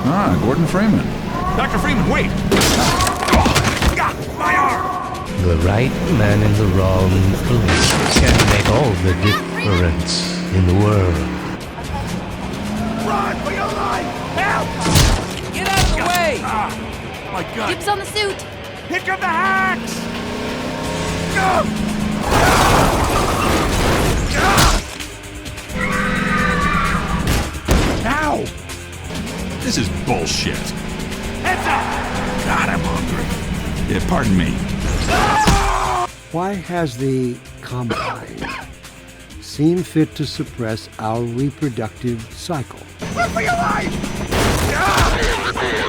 Ah, Gordon Freeman. Dr. Freeman, wait! My arm! The right man in the wrong place can make all the difference in the world. Run for your life! Help! Get out of the way! My God! Dibs on the suit! Here come the hacks! Ow! This is bullshit. Heads up! God, I'm hungry. Yeah, pardon me. Why has the Combine seen fit to suppress our reproductive cycle? Run for your life!